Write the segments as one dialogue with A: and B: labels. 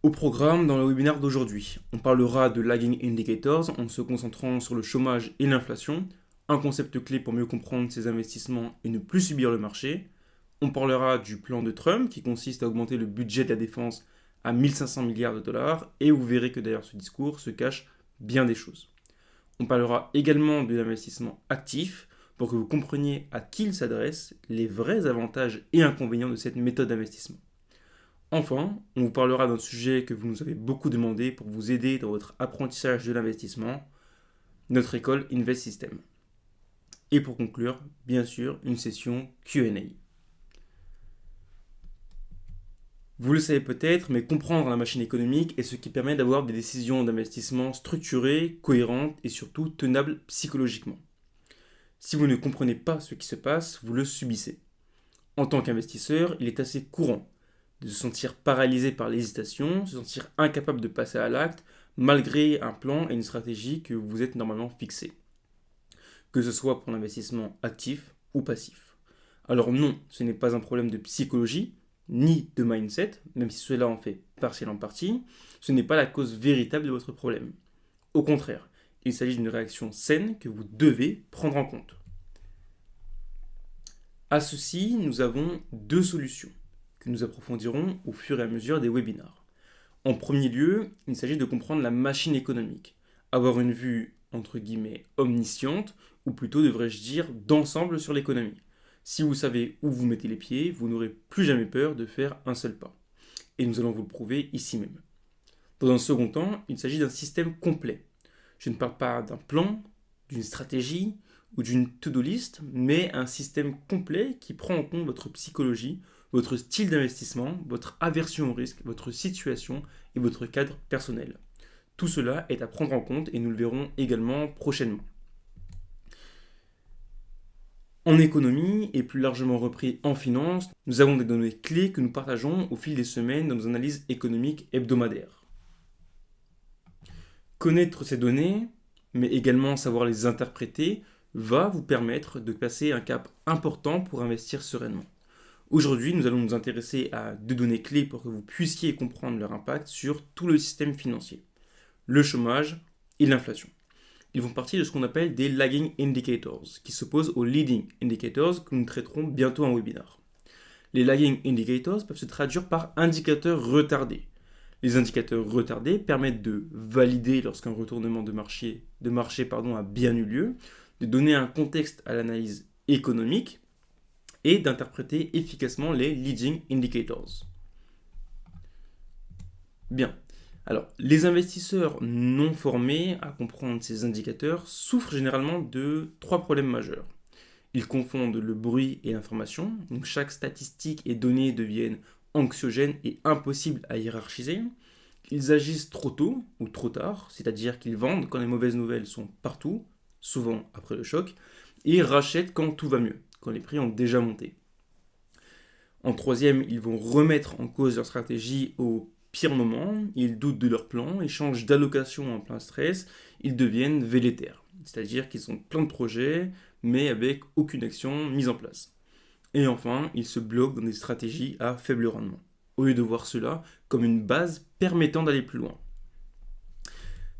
A: Au programme, dans le webinaire d'aujourd'hui, on parlera de lagging indicators en se concentrant sur le chômage et l'inflation, un concept clé pour mieux comprendre ses investissements et ne plus subir le marché. On parlera du plan de Trump qui consiste à augmenter le budget de la défense à 1500 milliards de dollars et vous verrez que derrière ce discours se cachent bien des choses. On parlera également de l'investissement actif pour que vous compreniez à qui il s'adresse, les vrais avantages et inconvénients de cette méthode d'investissement. Enfin, on vous parlera d'un sujet que vous nous avez beaucoup demandé pour vous aider dans votre apprentissage de l'investissement, notre école Invest System. Et pour conclure, bien sûr, une session Q&A. Vous le savez peut-être, mais comprendre la machine économique est ce qui permet d'avoir des décisions d'investissement structurées, cohérentes et surtout tenables psychologiquement. Si vous ne comprenez pas ce qui se passe, vous le subissez. En tant qu'investisseur, il est assez courant de se sentir paralysé par l'hésitation, se sentir incapable de passer à l'acte, malgré un plan et une stratégie que vous êtes normalement fixés. Que ce soit pour l'investissement actif ou passif. Alors non, ce n'est pas un problème de psychologie, ni de mindset, même si cela en fait partiellement partie, ce n'est pas la cause véritable de votre problème. Au contraire, il s'agit d'une réaction saine que vous devez prendre en compte. À ceci, nous avons deux solutions que nous approfondirons au fur et à mesure des webinars. En premier lieu, il s'agit de comprendre la machine économique, avoir une vue entre guillemets omnisciente, ou plutôt devrais-je dire d'ensemble sur l'économie. Si vous savez où vous mettez les pieds, vous n'aurez plus jamais peur de faire un seul pas. Et nous allons vous le prouver ici même. Dans un second temps, il s'agit d'un système complet. Je ne parle pas d'un plan, d'une stratégie ou d'une to-do list, mais un système complet qui prend en compte votre psychologie, votre style d'investissement, votre aversion au risque, votre situation et votre cadre personnel. Tout cela est à prendre en compte et nous le verrons également prochainement. En économie et plus largement repris en finance, nous avons des données clés que nous partageons au fil des semaines dans nos analyses économiques hebdomadaires. Connaître ces données, mais également savoir les interpréter, va vous permettre de passer un cap important pour investir sereinement. Aujourd'hui, nous allons nous intéresser à deux données clés pour que vous puissiez comprendre leur impact sur tout le système financier. Le chômage et l'inflation. Ils font partie de ce qu'on appelle des lagging indicators, qui s'opposent aux leading indicators que nous traiterons bientôt en webinar. Les lagging indicators peuvent se traduire par indicateurs retardés. Les indicateurs retardés permettent de valider lorsqu'un retournement de marché a bien eu lieu, de donner un contexte à l'analyse économique et d'interpréter efficacement les leading indicators. Bien. Alors, les investisseurs non formés à comprendre ces indicateurs souffrent généralement de trois problèmes majeurs. Ils confondent le bruit et l'information, donc chaque statistique et donnée deviennent anxiogènes et impossibles à hiérarchiser. Ils agissent trop tôt ou trop tard, c'est-à-dire qu'ils vendent quand les mauvaises nouvelles sont partout, souvent après le choc, et rachètent quand tout va mieux, quand les prix ont déjà monté. En troisième, ils vont remettre en cause leur stratégie au pire moment, ils doutent de leur plan, ils changent d'allocation en plein stress, ils deviennent vélétaires. C'est-à-dire qu'ils ont plein de projets, mais avec aucune action mise en place. Et enfin, ils se bloquent dans des stratégies à faible rendement, au lieu de voir cela comme une base permettant d'aller plus loin.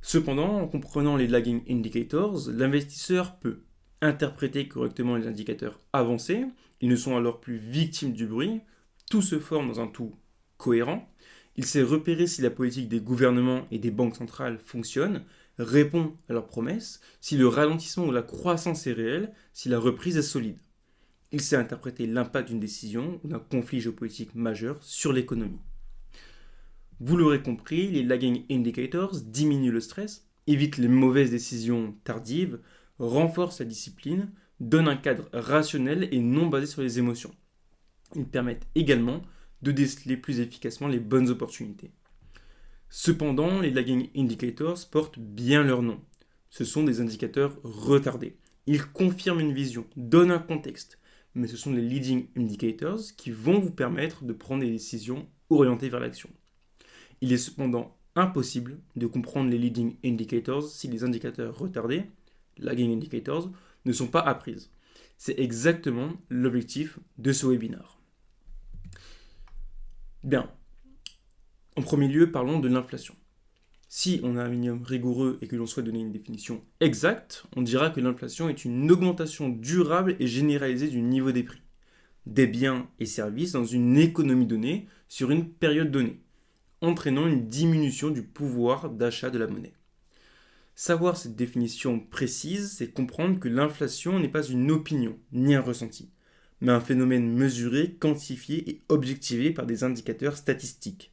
A: Cependant, en comprenant les lagging indicators, l'investisseur peut interpréter correctement les indicateurs avancés, ils ne sont alors plus victimes du bruit, tout se forme dans un tout cohérent, il sait repérer si la politique des gouvernements et des banques centrales fonctionne, répond à leurs promesses, si le ralentissement ou la croissance est réel, si la reprise est solide. Il sait interpréter l'impact d'une décision ou d'un conflit géopolitique majeur sur l'économie. Vous l'aurez compris, les lagging indicators diminuent le stress, évitent les mauvaises décisions tardives, renforcent la discipline, donnent un cadre rationnel et non basé sur les émotions. Ils permettent également de déceler plus efficacement les bonnes opportunités. Cependant, les lagging indicators portent bien leur nom. Ce sont des indicateurs retardés. Ils confirment une vision, donnent un contexte, mais ce sont les leading indicators qui vont vous permettre de prendre des décisions orientées vers l'action. Il est cependant impossible de comprendre les leading indicators si les indicateurs retardés, lagging indicators, ne sont pas apprises. C'est exactement l'objectif de ce webinar. Bien. En premier lieu, parlons de l'inflation. Si on a un minimum rigoureux et que l'on souhaite donner une définition exacte, on dira que l'inflation est une augmentation durable et généralisée du niveau des prix, des biens et services dans une économie donnée sur une période donnée, entraînant une diminution du pouvoir d'achat de la monnaie. Savoir cette définition précise, c'est comprendre que l'inflation n'est pas une opinion ni un ressenti, mais un phénomène mesuré, quantifié et objectivé par des indicateurs statistiques.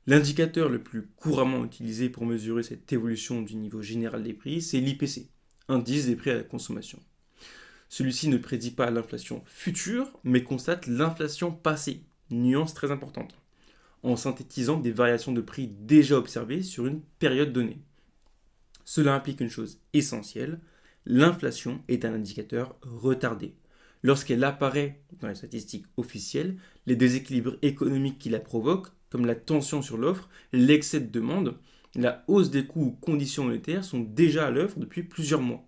A: L'indicateur le plus couramment utilisé pour mesurer cette évolution du niveau général des prix, c'est l'IPC, indice des prix à la consommation. Celui-ci ne prédit pas l'inflation future, mais constate l'inflation passée, nuance très importante, en synthétisant des variations de prix déjà observées sur une période donnée. Cela implique une chose essentielle, l'inflation est un indicateur retardé. Lorsqu'elle apparaît dans les statistiques officielles, les déséquilibres économiques qui la provoquent, comme la tension sur l'offre, l'excès de demande, la hausse des coûts ou conditions monétaires sont déjà à l'œuvre depuis plusieurs mois.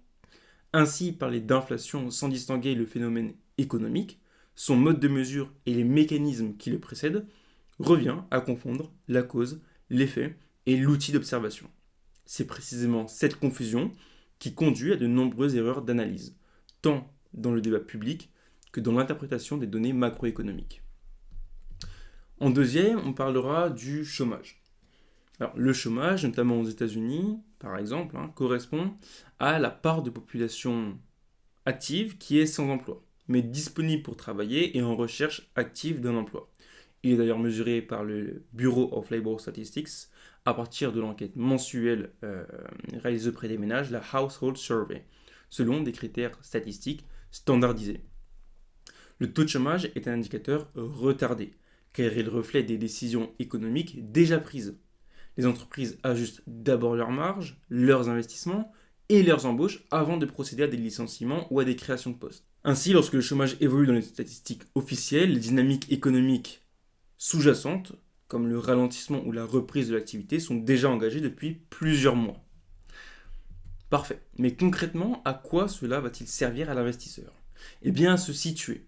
A: Ainsi, parler d'inflation sans distinguer le phénomène économique, son mode de mesure et les mécanismes qui le précèdent, revient à confondre la cause, l'effet et l'outil d'observation. C'est précisément cette confusion qui conduit à de nombreuses erreurs d'analyse, tant dans le débat public que dans l'interprétation des données macroéconomiques. En deuxième, on parlera du chômage. Alors, le chômage, notamment aux États-Unis, par exemple, correspond à la part de population active qui est sans emploi, mais disponible pour travailler et en recherche active d'un emploi. Il est d'ailleurs mesuré par le Bureau of Labor Statistics à partir de l'enquête mensuelle réalisée auprès des ménages, la Household Survey, selon des critères statistiques standardisés. Le taux de chômage est un indicateur retardé, car il reflète des décisions économiques déjà prises. Les entreprises ajustent d'abord leurs marges, leurs investissements et leurs embauches avant de procéder à des licenciements ou à des créations de postes. Ainsi, lorsque le chômage évolue dans les statistiques officielles, les dynamiques économiques sous-jacentes, comme le ralentissement ou la reprise de l'activité, sont déjà engagées depuis plusieurs mois. Parfait. Mais concrètement, à quoi cela va-t-il servir à l'investisseur ? Eh bien, à se situer.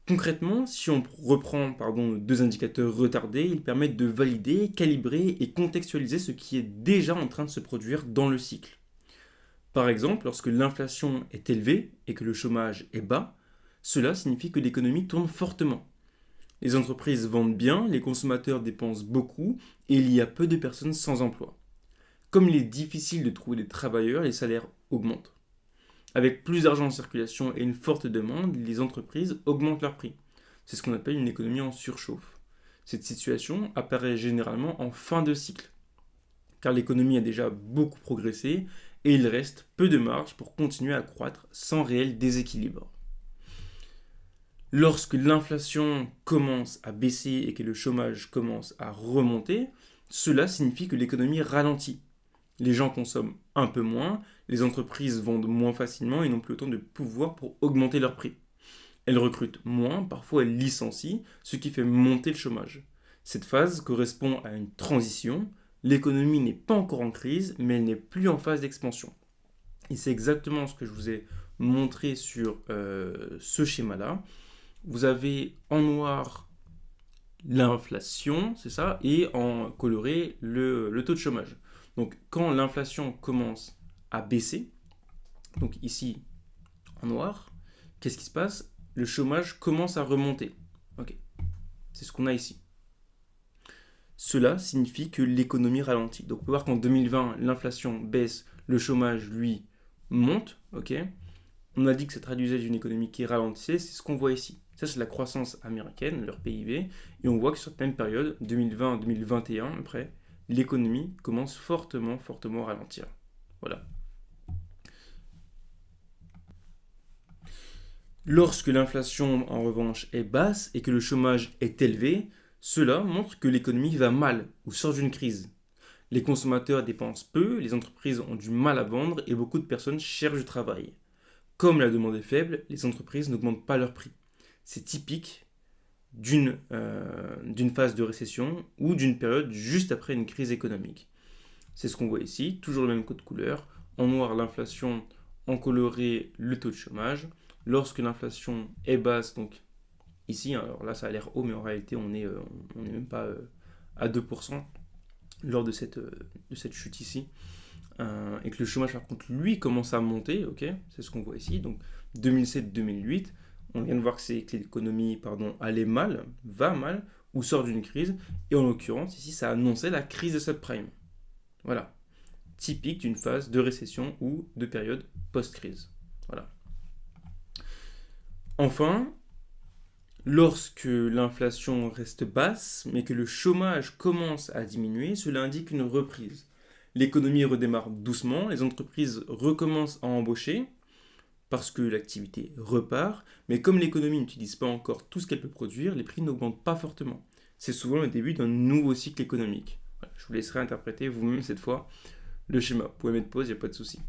A: Concrètement, si on reprend deux indicateurs retardés, ils permettent de valider, calibrer et contextualiser ce qui est déjà en train de se produire dans le cycle. Par exemple, lorsque l'inflation est élevée et que le chômage est bas, cela signifie que l'économie tourne fortement. Les entreprises vendent bien, les consommateurs dépensent beaucoup et il y a peu de personnes sans emploi. Comme il est difficile de trouver des travailleurs, les salaires augmentent. Avec plus d'argent en circulation et une forte demande, les entreprises augmentent leurs prix. C'est ce qu'on appelle une économie en surchauffe. Cette situation apparaît généralement en fin de cycle, car l'économie a déjà beaucoup progressé et il reste peu de marge pour continuer à croître sans réel déséquilibre. Lorsque l'inflation commence à baisser et que le chômage commence à remonter, cela signifie que l'économie ralentit. Les gens consomment un peu moins, les entreprises vendent moins facilement et n'ont plus autant de pouvoir pour augmenter leurs prix. Elles recrutent moins, parfois elles licencient, ce qui fait monter le chômage. Cette phase correspond à une transition. L'économie n'est pas encore en crise, mais elle n'est plus en phase d'expansion. Et c'est exactement ce que je vous ai montré sur ce schéma-là. Vous avez en noir l'inflation, c'est ça, et en coloré le taux de chômage. Donc quand l'inflation commence à baisser, donc ici en noir, qu'est-ce qui se passe ? Le chômage commence à remonter. Ok, c'est ce qu'on a ici. Cela signifie que l'économie ralentit. Donc on peut voir qu'en 2020, l'inflation baisse, le chômage, lui, monte. Ok, on a dit que ça traduisait d'une économie qui ralentissait, c'est ce qu'on voit ici. Ça, c'est la croissance américaine, leur PIB, et on voit que sur cette même période, 2020-2021, après, l'économie commence fortement à ralentir. Voilà. Lorsque l'inflation, en revanche, est basse et que le chômage est élevé, cela montre que l'économie va mal ou sort d'une crise. Les consommateurs dépensent peu, les entreprises ont du mal à vendre et beaucoup de personnes cherchent du travail. Comme la demande est faible, les entreprises n'augmentent pas leurs prix. C'est typique d'une phase de récession ou d'une période juste après une crise économique. C'est ce qu'on voit ici, toujours le même code couleur. En noir, l'inflation, en coloré, le taux de chômage. Lorsque l'inflation est basse, donc ici, alors là ça a l'air haut, mais en réalité on n'est même pas à 2% lors de cette chute ici. Et que le chômage, par contre, lui, commence à monter, ok, c'est ce qu'on voit ici. Donc 2007-2008, on vient de voir que l'économie allait mal, va mal, ou sort d'une crise. Et en l'occurrence, ici, ça annonçait la crise de subprime. Voilà. Typique d'une phase de récession ou de période post-crise. Voilà. Enfin, lorsque l'inflation reste basse, mais que le chômage commence à diminuer, cela indique une reprise. L'économie redémarre doucement, les entreprises recommencent à embaucher, parce que l'activité repart, mais comme l'économie n'utilise pas encore tout ce qu'elle peut produire, les prix n'augmentent pas fortement. C'est souvent le début d'un nouveau cycle économique. Voilà, je vous laisserai interpréter vous-même cette fois le schéma. Vous pouvez mettre pause, il n'y a pas de souci.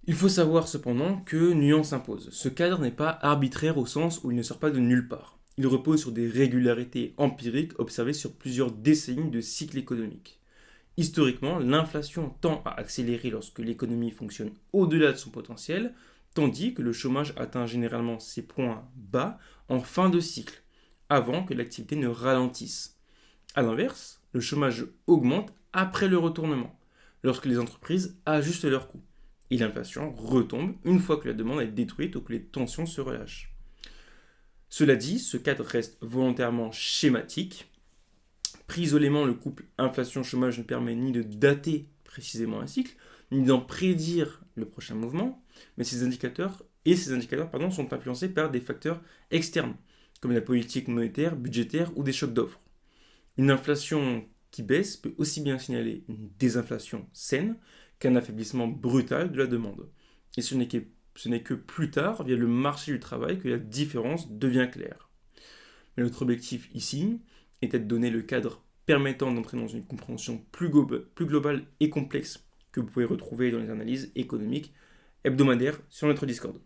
A: Il faut savoir cependant que nuance impose. Ce cadre n'est pas arbitraire au sens où il ne sort pas de nulle part. Il repose sur des régularités empiriques observées sur plusieurs décennies de cycles économiques. Historiquement, l'inflation tend à accélérer lorsque l'économie fonctionne au-delà de son potentiel, tandis que le chômage atteint généralement ses points bas en fin de cycle, avant que l'activité ne ralentisse. A l'inverse, le chômage augmente après le retournement, lorsque les entreprises ajustent leurs coûts. Et l'inflation retombe une fois que la demande est détruite ou que les tensions se relâchent. Cela dit, ce cadre reste volontairement schématique. Pris isolément, le couple inflation-chômage ne permet ni de dater précisément un cycle, ni d'en prédire le prochain mouvement, mais ces indicateurs sont influencés par des facteurs externes, comme la politique monétaire, budgétaire ou des chocs d'offres. Une inflation qui baisse peut aussi bien signaler une désinflation saine qu'un affaiblissement brutal de la demande. Et ce n'est que plus tard, via le marché du travail, que la différence devient claire. Mais notre objectif ici était de donner le cadre permettant d'entrer dans une compréhension plus globale et complexe que vous pouvez retrouver dans les analyses économiques hebdomadaires sur notre Discord.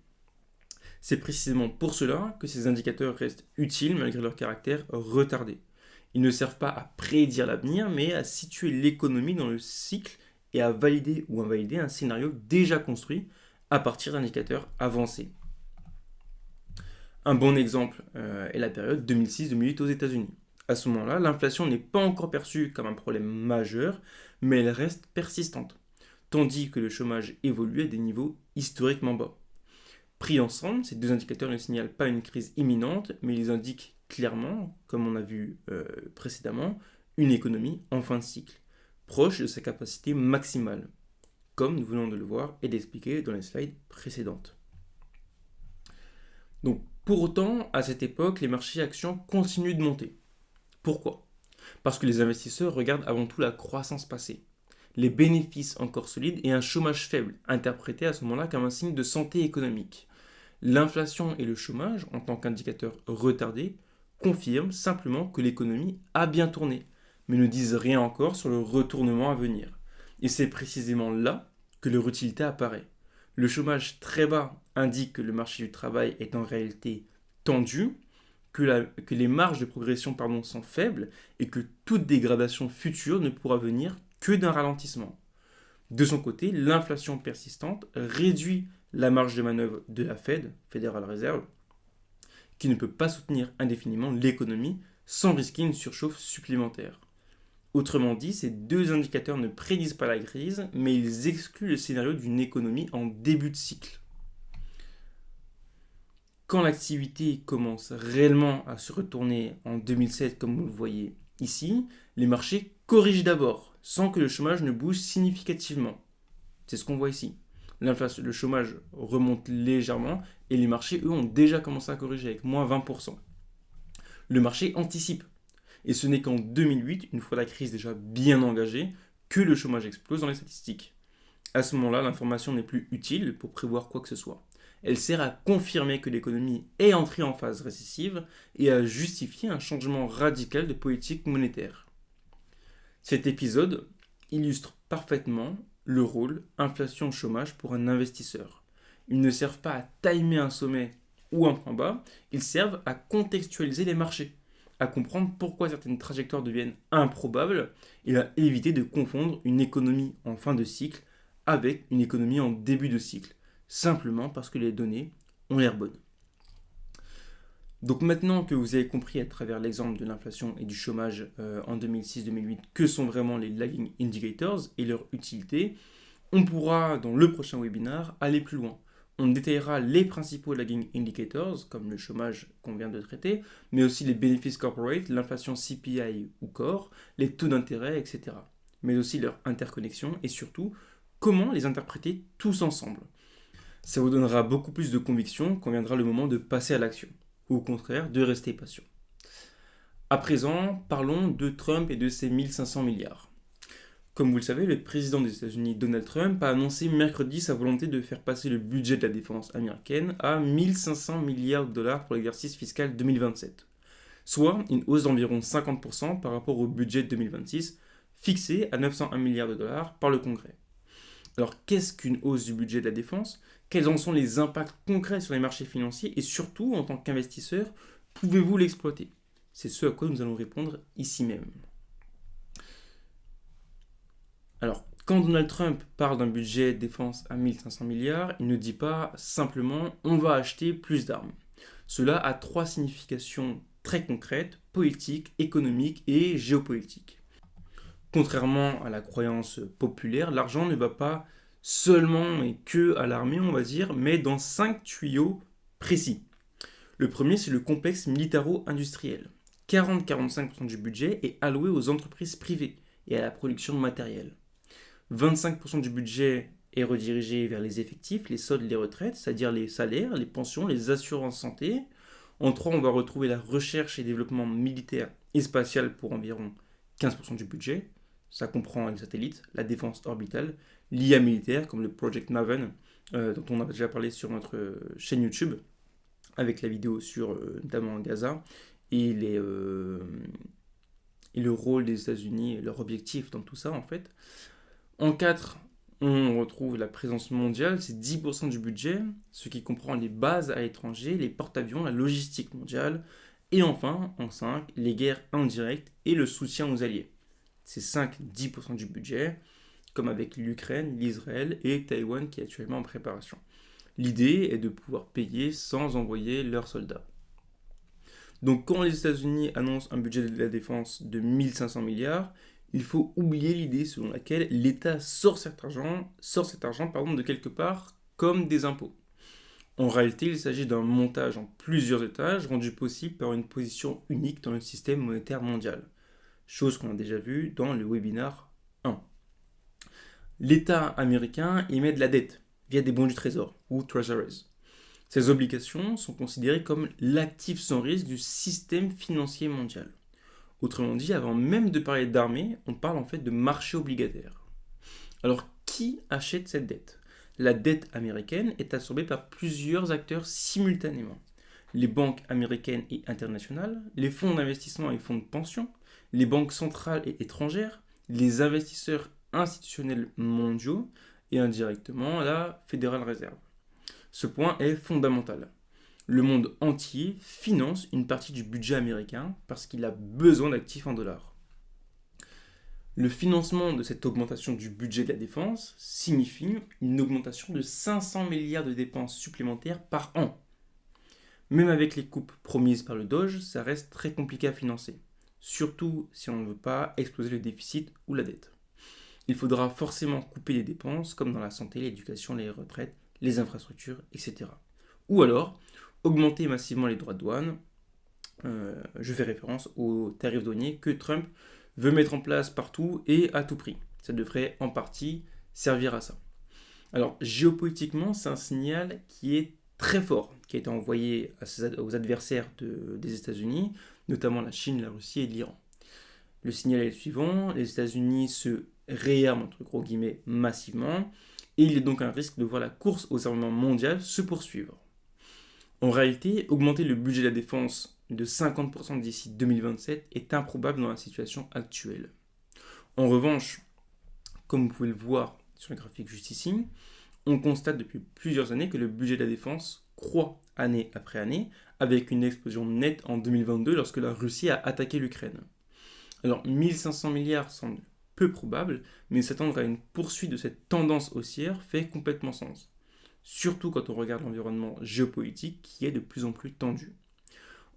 A: C'est précisément pour cela que ces indicateurs restent utiles malgré leur caractère retardé. Ils ne servent pas à prédire l'avenir, mais à situer l'économie dans le cycle et à valider ou invalider un scénario déjà construit à partir d'indicateurs avancés. Un bon exemple est la période 2006-2008 aux États-Unis. À ce moment-là, l'inflation n'est pas encore perçue comme un problème majeur, mais elle reste persistante, tandis que le chômage évolue à des niveaux historiquement bas. Pris ensemble, ces deux indicateurs ne signalent pas une crise imminente, mais ils indiquent clairement, comme on a vu précédemment, une économie en fin de cycle, proche de sa capacité maximale, comme nous venons de le voir et d'expliquer dans les slides précédentes. Donc, pour autant, à cette époque, les marchés actions continuent de monter. Pourquoi ? Parce que les investisseurs regardent avant tout la croissance passée, les bénéfices encore solides et un chômage faible, interprété à ce moment-là comme un signe de santé économique. L'inflation et le chômage, en tant qu'indicateurs retardés, confirment simplement que l'économie a bien tourné, mais ne disent rien encore sur le retournement à venir. Et c'est précisément là que leur utilité apparaît. Le chômage très bas indique que le marché du travail est en réalité tendu, que les marges de progression sont faibles et que toute dégradation future ne pourra venir que d'un ralentissement. De son côté, l'inflation persistante réduit la marge de manœuvre de la Fed, Federal Reserve, qui ne peut pas soutenir indéfiniment l'économie sans risquer une surchauffe supplémentaire. Autrement dit, ces deux indicateurs ne prédisent pas la crise, mais ils excluent le scénario d'une économie en début de cycle. Quand l'activité commence réellement à se retourner en 2007, comme vous le voyez ici, les marchés corrigent d'abord, sans que le chômage ne bouge significativement. C'est ce qu'on voit ici. Le chômage remonte légèrement et les marchés, eux, ont déjà commencé à corriger avec moins 20%. Le marché anticipe. Et ce n'est qu'en 2008, une fois la crise déjà bien engagée, que le chômage explose dans les statistiques. À ce moment-là, l'information n'est plus utile pour prévoir quoi que ce soit. Elle sert à confirmer que l'économie est entrée en phase récessive et à justifier un changement radical de politique monétaire. Cet épisode illustre parfaitement le rôle inflation-chômage pour un investisseur. Ils ne servent pas à timer un sommet ou un point bas, ils servent à contextualiser les marchés, à comprendre pourquoi certaines trajectoires deviennent improbables et à éviter de confondre une économie en fin de cycle avec une économie en début de cycle, simplement parce que les données ont l'air bonnes. Donc maintenant que vous avez compris à travers l'exemple de l'inflation et du chômage en 2006-2008 que sont vraiment les lagging indicators et leur utilité, on pourra dans le prochain webinaire aller plus loin. On détaillera les principaux lagging indicators, comme le chômage qu'on vient de traiter, mais aussi les bénéfices corporate, l'inflation CPI ou core, les taux d'intérêt, etc. Mais aussi leur interconnexion et surtout comment les interpréter tous ensemble. Ça vous donnera beaucoup plus de conviction quand viendra le moment de passer à l'action, ou au contraire de rester patient. À présent, parlons de Trump et de ses 1500 milliards. Comme vous le savez, le président des États-Unis, Donald Trump, a annoncé mercredi sa volonté de faire passer le budget de la défense américaine à 1500 milliards de dollars pour l'exercice fiscal 2027, soit une hausse d'environ 50% par rapport au budget de 2026, fixé à 901 milliards de dollars par le Congrès. Alors, qu'est-ce qu'une hausse du budget de la défense? Quels en sont les impacts concrets sur les marchés financiers? Et surtout, en tant qu'investisseur, pouvez-vous l'exploiter? C'est ce à quoi nous allons répondre ici même. Alors, quand Donald Trump parle d'un budget de défense à 1500 milliards, il ne dit pas simplement on va acheter plus d'armes. Cela a trois significations très concrètes, politiques, économiques et géopolitiques. Contrairement à la croyance populaire, l'argent ne va pas seulement et que à l'armée, on va dire, mais dans 5 tuyaux précis. Le premier, c'est le complexe militaro-industriel. 40-45% du budget est alloué aux entreprises privées et à la production de matériel. 25% du budget est redirigé vers les effectifs, les soldes, les retraites, c'est-à-dire les salaires, les pensions, les assurances santé. En 3, on va retrouver la recherche et développement militaire et spatial pour environ 15% du budget. Ça comprend les satellites, la défense orbitale, l'IA militaire comme le Project Maven, dont on a déjà parlé sur notre chaîne YouTube, avec la vidéo sur notamment Gaza, et, et le rôle des États-Unis et leur objectif dans tout ça en fait. En 4, on retrouve la présence mondiale, c'est 10% du budget, ce qui comprend les bases à l'étranger, les porte-avions, la logistique mondiale. Et enfin, en 5, les guerres indirectes et le soutien aux alliés. C'est 5-10% du budget, comme avec l'Ukraine, l'Israël et Taïwan qui est actuellement en préparation. L'idée est de pouvoir payer sans envoyer leurs soldats. Donc quand les États-Unis annoncent un budget de la défense de 1500 milliards, il faut oublier l'idée selon laquelle l'État sort cet argent de quelque part comme des impôts. En réalité, il s'agit d'un montage en plusieurs étages rendu possible par une position unique dans le système monétaire mondial. Chose qu'on a déjà vue dans le webinaire 1. L'État américain émet de la dette via des bons du trésor ou treasuries. Ces obligations sont considérées comme l'actif sans risque du système financier mondial. Autrement dit, avant même de parler d'armée, on parle en fait de marché obligataire. Alors, qui achète cette dette? La dette américaine est absorbée par plusieurs acteurs simultanément. Les banques américaines et internationales, les fonds d'investissement et fonds de pension, les banques centrales et étrangères, les investisseurs institutionnels mondiaux et indirectement la Federal Reserve. Ce point est fondamental. Le monde entier finance une partie du budget américain parce qu'il a besoin d'actifs en dollars. Le financement de cette augmentation du budget de la défense signifie une augmentation de 500 milliards de dépenses supplémentaires par an. Même avec les coupes promises par le Doge, ça reste très compliqué à financer, surtout si on ne veut pas exploser le déficit ou la dette. Il faudra forcément couper les dépenses comme dans la santé, l'éducation, les retraites, les infrastructures, etc. Ou alors augmenter massivement les droits de douane. Je fais référence aux tarifs douaniers que Trump veut mettre en place partout et à tout prix. Ça devrait en partie servir à ça. Alors géopolitiquement, c'est un signal qui est très fort, qui a été envoyé aux adversaires des États-Unis, notamment la Chine, la Russie et l'Iran. Le signal est le suivant, les États-Unis se réarment entre gros guillemets massivement, et il est donc un risque de voir la course aux armements mondial se poursuivre. En réalité, augmenter le budget de la défense de 50% d'ici 2027 est improbable dans la situation actuelle. En revanche, comme vous pouvez le voir sur le graphique juste ici, on constate depuis plusieurs années que le budget de la défense croît année après année, avec une explosion nette en 2022 lorsque la Russie a attaqué l'Ukraine. Alors 1500 milliards semble peu probable, mais s'attendre à une poursuite de cette tendance haussière fait complètement sens. Surtout quand on regarde l'environnement géopolitique qui est de plus en plus tendu.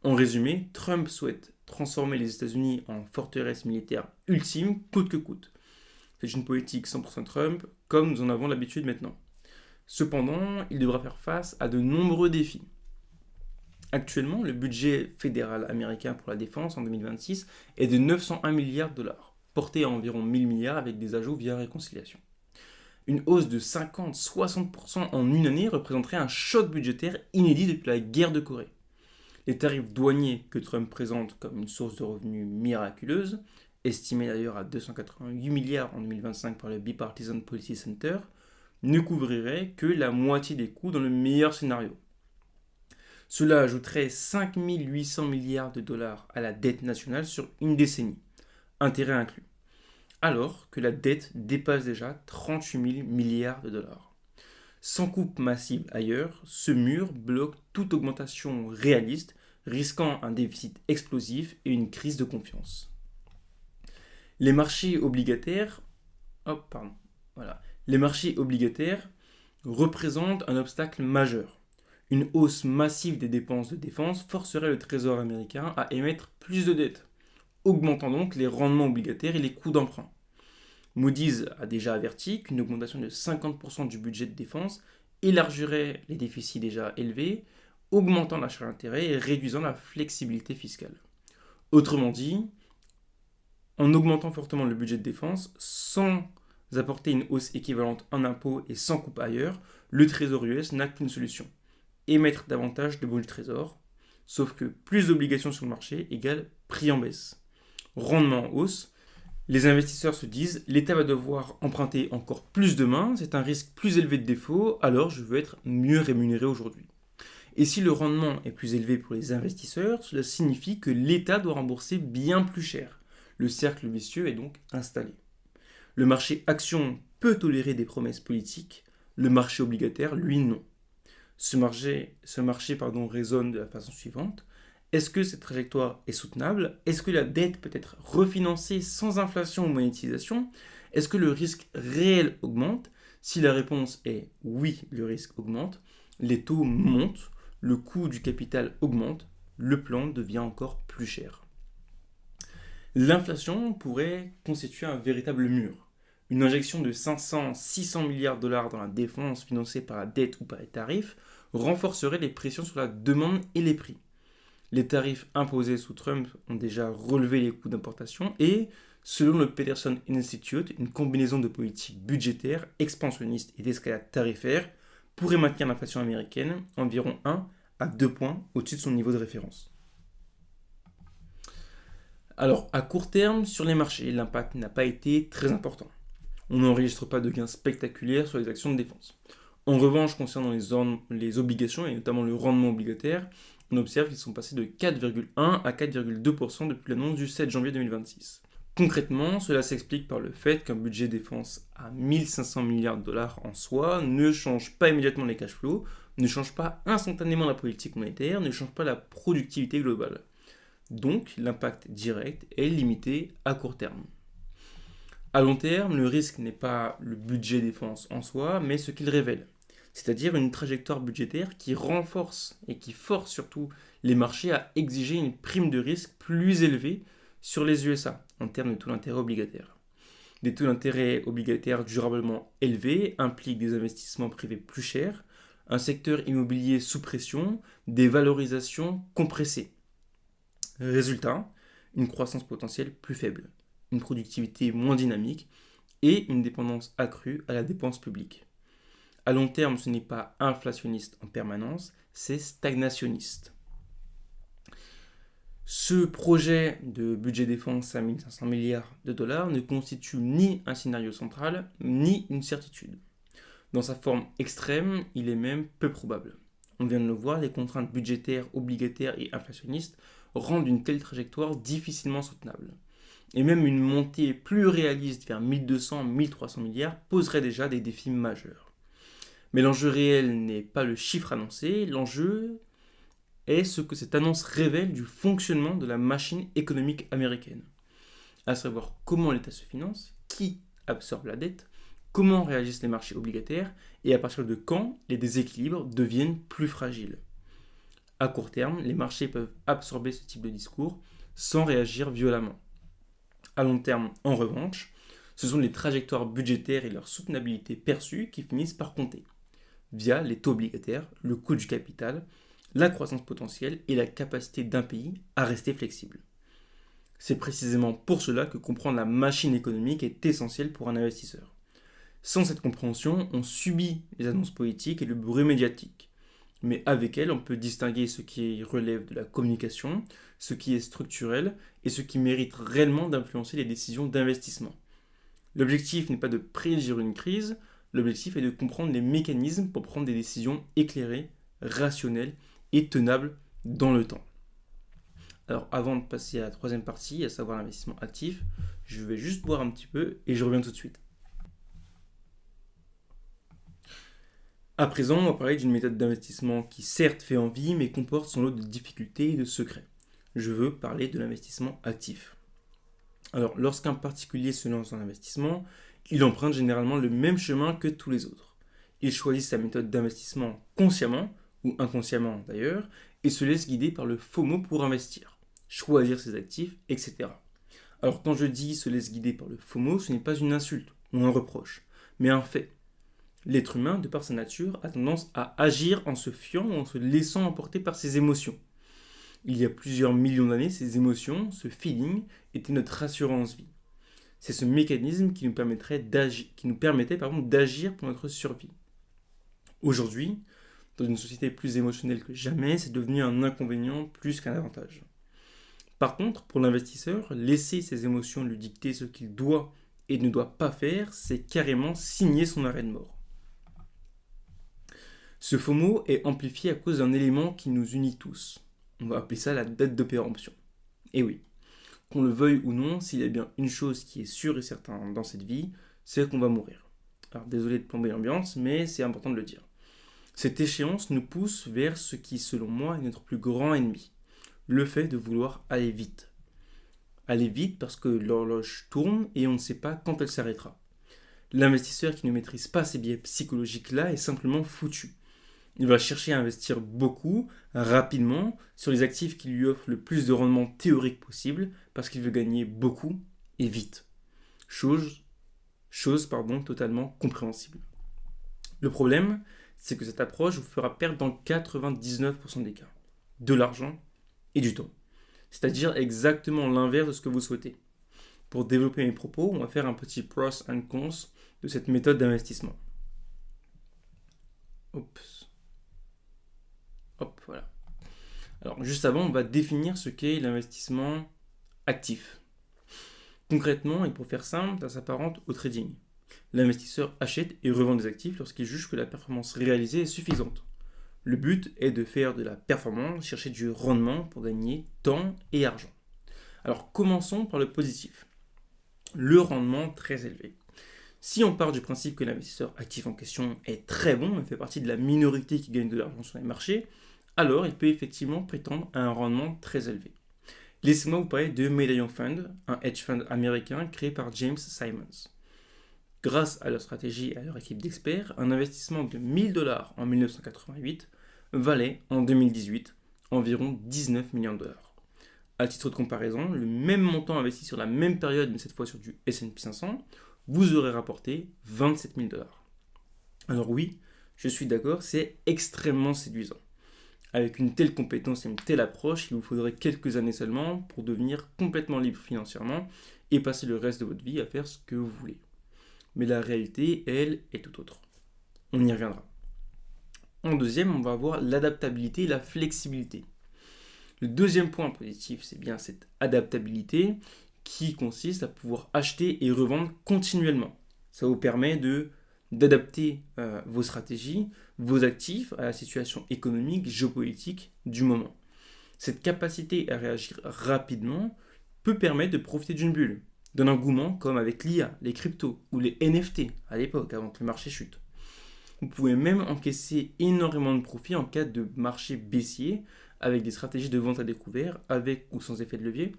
A: En résumé, Trump souhaite transformer les États-Unis en forteresse militaire ultime, coûte que coûte. C'est une politique 100% Trump, comme nous en avons l'habitude maintenant. Cependant, il devra faire face à de nombreux défis. Actuellement, le budget fédéral américain pour la défense en 2026 est de 901 milliards de dollars, porté à environ 1000 milliards avec des ajouts via réconciliation. Une hausse de 50-60% en une année représenterait un choc budgétaire inédit depuis la guerre de Corée. Les tarifs douaniers que Trump présente comme une source de revenus miraculeuse, estimés d'ailleurs à 288 milliards en 2025 par le Bipartisan Policy Center, ne couvriraient que la moitié des coûts dans le meilleur scénario. Cela ajouterait 5 800 milliards de dollars à la dette nationale sur une décennie, intérêts inclus, alors que la dette dépasse déjà 38 000 milliards de dollars. Sans coupe massive ailleurs, ce mur bloque toute augmentation réaliste, risquant un déficit explosif et une crise de confiance. Les marchés obligataires, Les marchés obligataires représentent un obstacle majeur. Une hausse massive des dépenses de défense forcerait le Trésor américain à émettre plus de dettes, augmentant donc les rendements obligataires et les coûts d'emprunt. Moody's a déjà averti qu'une augmentation de 50% du budget de défense élargirait les déficits déjà élevés, augmentant la charge d'intérêt et réduisant la flexibilité fiscale. Autrement dit, en augmentant fortement le budget de défense, sans apporter une hausse équivalente en impôts et sans coupe ailleurs, le Trésor US n'a qu'une solution: émettre davantage de bons du Trésor, sauf que plus d'obligations sur le marché égale prix en baisse. Rendement en hausse, les investisseurs se disent l'État va devoir emprunter encore plus demain, c'est un risque plus élevé de défaut, alors je veux être mieux rémunéré aujourd'hui. Et si le rendement est plus élevé pour les investisseurs, cela signifie que l'État doit rembourser bien plus cher. Le cercle vicieux est donc installé. Le marché action peut tolérer des promesses politiques, le marché obligataire, lui, non. Ce marché résonne de la façon suivante. Est-ce que cette trajectoire est soutenable? Est-ce que la dette peut être refinancée sans inflation ou monétisation? Est-ce que le risque réel augmente? Si la réponse est oui, le risque augmente, les taux montent, le coût du capital augmente, le plan devient encore plus cher. L'inflation pourrait constituer un véritable mur. Une injection de 500-600 milliards de dollars dans la défense financée par la dette ou par les tarifs renforcerait les pressions sur la demande et les prix. Les tarifs imposés sous Trump ont déjà relevé les coûts d'importation et, selon le Peterson Institute, une combinaison de politiques budgétaires, expansionnistes et d'escalade tarifaire pourrait maintenir l'inflation américaine environ 1 à 2 points au-dessus de son niveau de référence. Alors, à court terme, sur les marchés, l'impact n'a pas été très important. On n'enregistre pas de gains spectaculaires sur les actions de défense. En revanche, concernant les obligations, et notamment le rendement obligataire, on observe qu'ils sont passés de 4,1 à 4,2% depuis l'annonce du 7 janvier 2026. Concrètement, cela s'explique par le fait qu'un budget défense à 1500 milliards de dollars en soi ne change pas immédiatement les cash flows, ne change pas instantanément la politique monétaire, ne change pas la productivité globale. Donc, l'impact direct est limité à court terme. À long terme, le risque n'est pas le budget défense en soi, mais ce qu'il révèle. C'est-à-dire une trajectoire budgétaire qui renforce et qui force surtout les marchés à exiger une prime de risque plus élevée sur les USA en termes de taux d'intérêt obligataire. Des taux d'intérêt obligataires durablement élevés impliquent des investissements privés plus chers, un secteur immobilier sous pression, des valorisations compressées. Résultat, une croissance potentielle plus faible, une productivité moins dynamique et une dépendance accrue à la dépense publique. À long terme, ce n'est pas inflationniste en permanence, c'est stagnationniste. Ce projet de budget défense à 1500 milliards de dollars ne constitue ni un scénario central, ni une certitude. Dans sa forme extrême, il est même peu probable. On vient de le voir, les contraintes budgétaires, obligataires et inflationnistes rendent une telle trajectoire difficilement soutenable. Et même une montée plus réaliste vers 1200-1300 milliards poserait déjà des défis majeurs. Mais l'enjeu réel n'est pas le chiffre annoncé, l'enjeu est ce que cette annonce révèle du fonctionnement de la machine économique américaine. À savoir comment l'État se finance, qui absorbe la dette, comment réagissent les marchés obligataires et à partir de quand les déséquilibres deviennent plus fragiles. À court terme, les marchés peuvent absorber ce type de discours sans réagir violemment. À long terme, en revanche, ce sont les trajectoires budgétaires et leur soutenabilité perçue qui finissent par compter, via les taux obligataires, le coût du capital, la croissance potentielle et la capacité d'un pays à rester flexible. C'est précisément pour cela que comprendre la machine économique est essentiel pour un investisseur. Sans cette compréhension, on subit les annonces politiques et le bruit médiatique. Mais avec elles, on peut distinguer ce qui relève de la communication, ce qui est structurel et ce qui mérite réellement d'influencer les décisions d'investissement. L'objectif n'est pas de prédire une crise, l'objectif est de comprendre les mécanismes pour prendre des décisions éclairées, rationnelles et tenables dans le temps. Alors avant de passer à la troisième partie, à savoir l'investissement actif, je vais juste boire un petit peu et je reviens tout de suite. À présent, on va parler d'une méthode d'investissement qui certes fait envie, mais comporte son lot de difficultés et de secrets. Je veux parler de l'investissement actif. Alors, lorsqu'un particulier se lance dans l'investissement, il emprunte généralement le même chemin que tous les autres. Il choisit sa méthode d'investissement consciemment, ou inconsciemment d'ailleurs, et se laisse guider par le FOMO pour investir, choisir ses actifs, etc. Alors, quand je dis se laisse guider par le FOMO, ce n'est pas une insulte ou un reproche, mais un fait. L'être humain, de par sa nature, a tendance à agir en se fiant ou en se laissant emporter par ses émotions. Il y a plusieurs millions d'années, ces émotions, ce feeling, était notre assurance vie. C'est ce mécanisme qui nous permettait d'agir pour notre survie. Aujourd'hui, dans une société plus émotionnelle que jamais, c'est devenu un inconvénient plus qu'un avantage. Par contre, pour l'investisseur, laisser ses émotions lui dicter ce qu'il doit et ne doit pas faire, c'est carrément signer son arrêt de mort. Ce FOMO est amplifié à cause d'un élément qui nous unit tous. On va appeler ça la date de péremption. Et oui, qu'on le veuille ou non, s'il y a bien une chose qui est sûre et certaine dans cette vie, c'est qu'on va mourir. Alors désolé de plomber l'ambiance, mais c'est important de le dire. Cette échéance nous pousse vers ce qui, selon moi, est notre plus grand ennemi. Le fait de vouloir aller vite. Aller vite parce que l'horloge tourne et on ne sait pas quand elle s'arrêtera. L'investisseur qui ne maîtrise pas ces biais psychologiques-là est simplement foutu. Il va chercher à investir beaucoup, rapidement, sur les actifs qui lui offrent le plus de rendement théorique possible, parce qu'il veut gagner beaucoup et vite. Chose totalement compréhensible. Le problème, c'est que cette approche vous fera perdre dans 99% des cas. De l'argent et du temps. C'est-à-dire exactement l'inverse de ce que vous souhaitez. Pour développer mes propos, on va faire un petit pros and cons de cette méthode d'investissement. Voilà. Alors, juste avant, on va définir ce qu'est l'investissement actif. Concrètement, et pour faire simple, ça s'apparente au trading. L'investisseur achète et revend des actifs lorsqu'il juge que la performance réalisée est suffisante. Le but est de faire de la performance, chercher du rendement pour gagner temps et argent. Alors, commençons par le positif. Le rendement très élevé. Si on part du principe que l'investisseur actif en question est très bon et fait partie de la minorité qui gagne de l'argent sur les marchés, alors il peut effectivement prétendre à un rendement très élevé. Laissez-moi vous parler de Medallion Fund, un hedge fund américain créé par James Simons. Grâce à leur stratégie et à leur équipe d'experts, un investissement de 1000$ en 1988 valait en 2018 environ 19 millions de dollars. À titre de comparaison, le même montant investi sur la même période, mais cette fois sur du S&P 500, vous aurez rapporté 27 000$. Alors oui, je suis d'accord, c'est extrêmement séduisant. Avec une telle compétence et une telle approche, il vous faudrait quelques années seulement pour devenir complètement libre financièrement et passer le reste de votre vie à faire ce que vous voulez. Mais la réalité, elle, est tout autre. On y reviendra. En deuxième, on va avoir l'adaptabilité et la flexibilité. Le deuxième point positif, c'est bien cette adaptabilité qui consiste à pouvoir acheter et revendre continuellement. Ça vous permet d'adapter vos stratégies, vos actifs à la situation économique, géopolitique du moment. Cette capacité à réagir rapidement peut permettre de profiter d'une bulle, d'un engouement comme avec l'IA, les cryptos ou les NFT à l'époque avant que le marché chute. Vous pouvez même encaisser énormément de profits en cas de marché baissier avec des stratégies de vente à découvert avec ou sans effet de levier,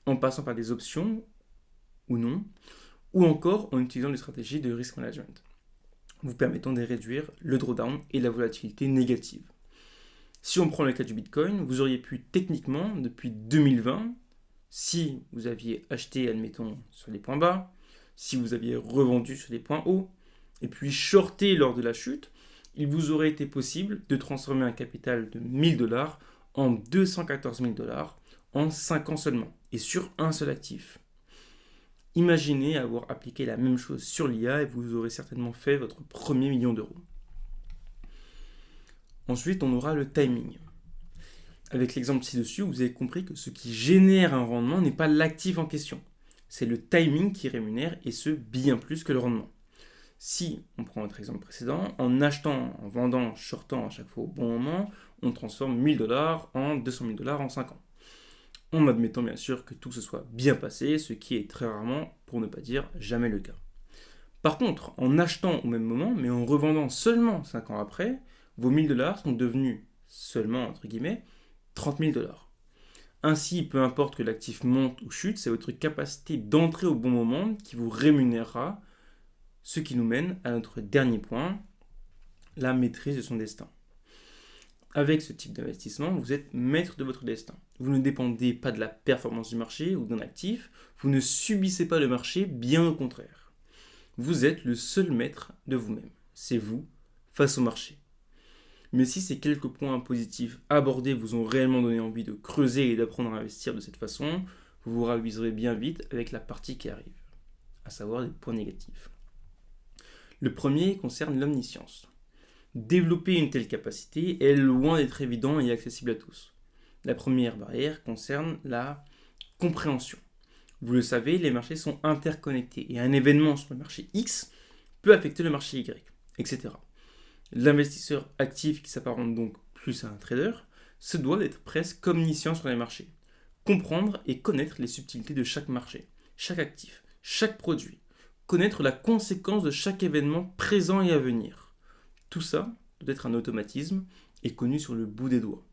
A: en passant par des options ou non, ou encore en utilisant des stratégies de risk management, vous permettant de réduire le drawdown et la volatilité négative. Si on prend le cas du Bitcoin, vous auriez pu techniquement, depuis 2020, si vous aviez acheté, admettons, sur les points bas, si vous aviez revendu sur les points hauts, et puis shorté lors de la chute, il vous aurait été possible de transformer un capital de 1000 $ en 214 000 $ en 5 ans seulement, et sur un seul actif. Imaginez avoir appliqué la même chose sur l'IA et vous aurez certainement fait votre premier million d'euros. Ensuite, on aura le timing. Avec l'exemple ci-dessus, vous avez compris que ce qui génère un rendement n'est pas l'actif en question. C'est le timing qui rémunère et ce, bien plus que le rendement. Si on prend notre exemple précédent, en achetant, en vendant, en shortant à chaque fois au bon moment, on transforme 1000 $ en 200 000 $ en 5 ans. En admettant bien sûr que tout se soit bien passé, ce qui est très rarement, pour ne pas dire jamais le cas. Par contre, en achetant au même moment, mais en revendant seulement 5 ans après, vos 1000 $ sont devenus seulement, entre guillemets, 30 000 $. Ainsi, peu importe que l'actif monte ou chute, c'est votre capacité d'entrer au bon moment qui vous rémunérera, ce qui nous mène à notre dernier point, la maîtrise de son destin. Avec ce type d'investissement, vous êtes maître de votre destin. Vous ne dépendez pas de la performance du marché ou d'un actif, vous ne subissez pas le marché, bien au contraire. Vous êtes le seul maître de vous-même. C'est vous face au marché. Mais si ces quelques points positifs abordés vous ont réellement donné envie de creuser et d'apprendre à investir de cette façon, vous vous raviserez bien vite avec la partie qui arrive, à savoir les points négatifs. Le premier concerne l'omniscience. Développer une telle capacité est loin d'être évident et accessible à tous. La première barrière concerne la compréhension. Vous le savez, les marchés sont interconnectés et un événement sur le marché X peut affecter le marché Y, etc. L'investisseur actif, qui s'apparente donc plus à un trader, se doit d'être presque omniscient sur les marchés. Comprendre et connaître les subtilités de chaque marché, chaque actif, chaque produit. Connaître la conséquence de chaque événement présent et à venir. Tout ça doit être un automatisme et connu sur le bout des doigts.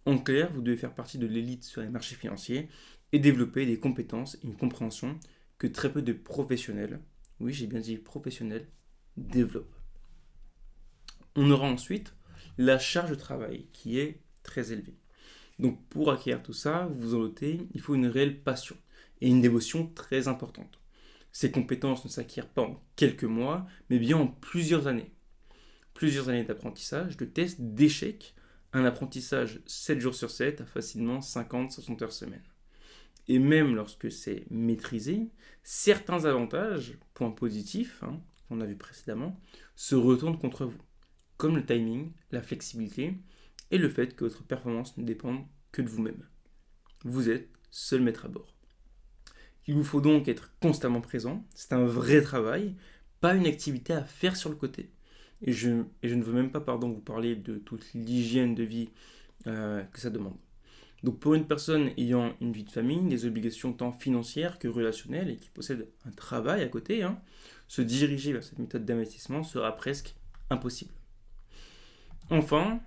A: En clair, vous devez faire partie de l'élite sur les marchés financiers et développer des compétences et une compréhension que très peu de professionnels, oui j'ai bien dit professionnels, développent. On aura ensuite la charge de travail qui est très élevée. Donc pour acquérir tout ça, vous vous en doutez, il faut une réelle passion et une dévotion très importante. Ces compétences ne s'acquièrent pas en quelques mois, mais bien en plusieurs années. Plusieurs années d'apprentissage, de tests, d'échecs, un apprentissage 7 jours sur 7 à facilement 50-60 heures semaine. Et même lorsque c'est maîtrisé, certains avantages, points positifs, qu'on a vu précédemment, se retournent contre vous, comme le timing, la flexibilité et le fait que votre performance ne dépende que de vous-même. Vous êtes seul maître à bord. Il vous faut donc être constamment présent, c'est un vrai travail, pas une activité à faire sur le côté. Et je ne veux même pas vous parler de toute l'hygiène de vie que ça demande. Donc pour une personne ayant une vie de famille, des obligations tant financières que relationnelles et qui possède un travail à côté, se diriger vers cette méthode d'investissement sera presque impossible. Enfin,